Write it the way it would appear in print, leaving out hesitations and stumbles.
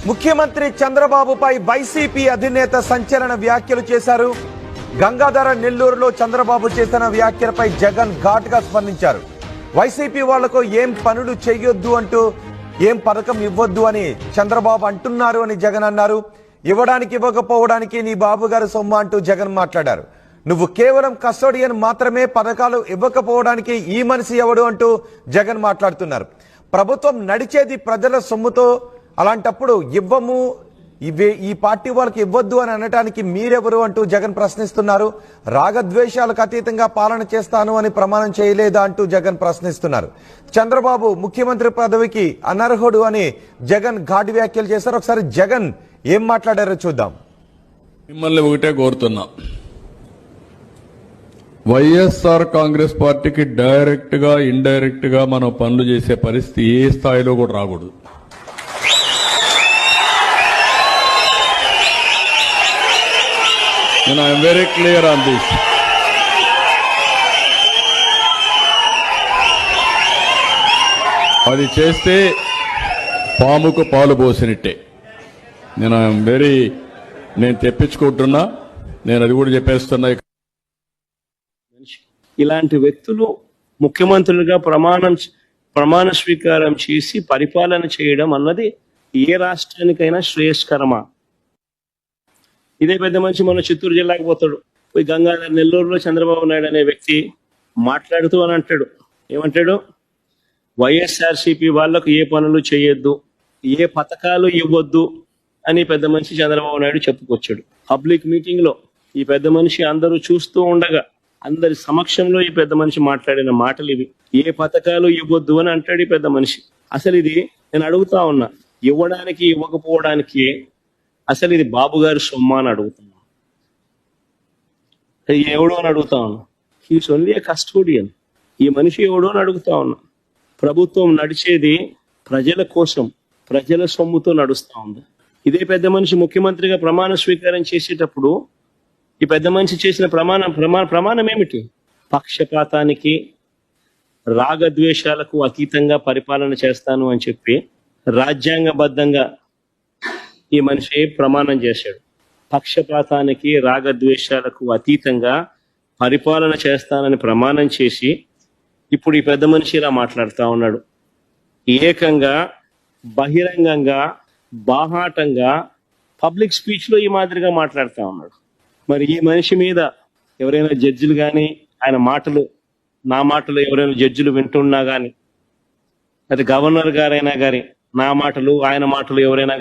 ముఖ్యమంత్రి చంద్రబాబుపై వైసీపీ అధినేత సంచలన వ్యాఖ్యలు చేశారు. గంగాధర నెల్లూరులో చంద్రబాబు చేసిన వ్యాఖ్యలపై జగన్ ఘాటుగా స్పందించారు. వైసీపీ వాళ్లకు ఏం పనులు చేయొద్దు అంటూ ఏం పథకం ఇవ్వద్దు అని చంద్రబాబు అంటున్నారు అని జగన్ అన్నారు. ఇవ్వడానికి ఇవ్వకపోవడానికి నీ బాబు గారి సొమ్ము అంటూ జగన్ మాట్లాడారు. నువ్వు కేవలం కస్టోడియన్ మాత్రమే, పథకాలు ఇవ్వకపోవడానికి ఈ మనిషి ఎవడు అంటూ జగన్ మాట్లాడుతున్నారు. ప్రభుత్వం నడిచేది ప్రజల సొమ్ముతో, అలాంటప్పుడు ఇవ్వము, ఈ పార్టీ వాళ్ళకి ఇవ్వద్దు అని అనటానికి మీరెవరు అంటూ జగన్ ప్రశ్నిస్తున్నారు. రాగద్వేషాలకు అతీతంగా పాలన చేస్తాను అని ప్రమాణం చేయలేదా అంటూ జగన్ ప్రశ్నిస్తున్నారు. చంద్రబాబు ముఖ్యమంత్రి పదవికి అనర్హుడు అని జగన్ ఘాటు వ్యాఖ్యలు చేశారు. ఒకసారి జగన్ ఏం మాట్లాడారో చూద్దాం. మిమ్మల్ని ఒకటే కోరుతున్నా, వైఎస్ఆర్ కాంగ్రెస్ పార్టీకి డైరెక్ట్ గా ఇండైరెక్ట్ గా మనం పనులు చేసే పరిస్థితి ఏ స్థాయిలో కూడా రాకూడదు. I'm very clear on this. అది చేస్తే పాముకు పాలు పోసినట్టే. నేను తెప్పించుకుంటున్నా, నేను అది కూడా చెప్పేస్తున్నా. ఇలాంటి వ్యక్తులు ముఖ్యమంత్రులుగా ప్రమాణ స్వీకారం చేసి పరిపాలన చేయడం అన్నది ఏ రాష్ట్రానికైనా శ్రేయస్కరమా? ఇదే పెద్ద మనిషి మన చిత్తూరు జిల్లాకి పోతాడు, పోయి గంగాధర నెల్లూరులో చంద్రబాబు నాయుడు అనే వ్యక్తి మాట్లాడుతూ అని అంటాడు. ఏమంటాడు? వైఎస్ఆర్సీపీ వాళ్లకు ఏ పనులు చేయొద్దు, ఏ పథకాలు ఇవ్వద్దు అని పెద్ద మనిషి చంద్రబాబు నాయుడు చెప్పుకొచ్చాడు. పబ్లిక్ మీటింగ్ లో ఈ పెద్ద మనిషి అందరూ చూస్తూ ఉండగా అందరి సమక్షంలో ఈ పెద్ద మనిషి మాట్లాడిన మాటలు ఇవి. ఏ పథకాలు ఇవ్వద్దు అని అంటాడు ఈ పెద్ద మనిషి. అసలు ఇది నేను అడుగుతా ఉన్నా, ఇవ్వడానికి ఇవ్వకపోవడానికి అసలు ఇది బాబు గారి సొమ్మ అని అడుగుతున్నా. ఎవడు అని అడుగుతా ఉన్నా. హీస్ ఓన్లీ ఏ కస్టోడియన్. ఈ మనిషి ఎవడు అని అడుగుతా ఉన్నా. ప్రభుత్వం నడిచేది ప్రజల కోసం, ప్రజల సొమ్ముతో నడుస్తా ఉంది. ఇదే పెద్ద మనిషి ముఖ్యమంత్రిగా ప్రమాణ స్వీకారం చేసేటప్పుడు ఈ పెద్ద మనిషి చేసిన ప్రమాణం ఏమిటి? పక్షపాతానికి, రాగద్వేషాలకు అతీతంగా పరిపాలన చేస్తాను అని చెప్పి రాజ్యాంగబద్ధంగా ఈ మనిషి ప్రమాణం చేశాడు. పక్షపాతానికి, రాగద్వేషాలకు అతీతంగా పరిపాలన చేస్తానని ప్రమాణం చేసి ఇప్పుడు ఈ పెద్ద మనిషి ఇలా మాట్లాడుతూ ఉన్నాడు. ఏకంగా బహిరంగంగా, బాహాటంగా పబ్లిక్ స్పీచ్ లో ఈ మాదిరిగా మాట్లాడుతూ ఉన్నాడు. మరి ఈ మనిషి మీద ఎవరైనా జడ్జిలు కానీ, ఆయన మాటలు, నా మాటలు ఎవరైనా జడ్జిలు వింటున్నా కానీ, అది గవర్నర్ గారైనా కానీ, నా మాటలు, ఆయన మాటలు ఎవరైనా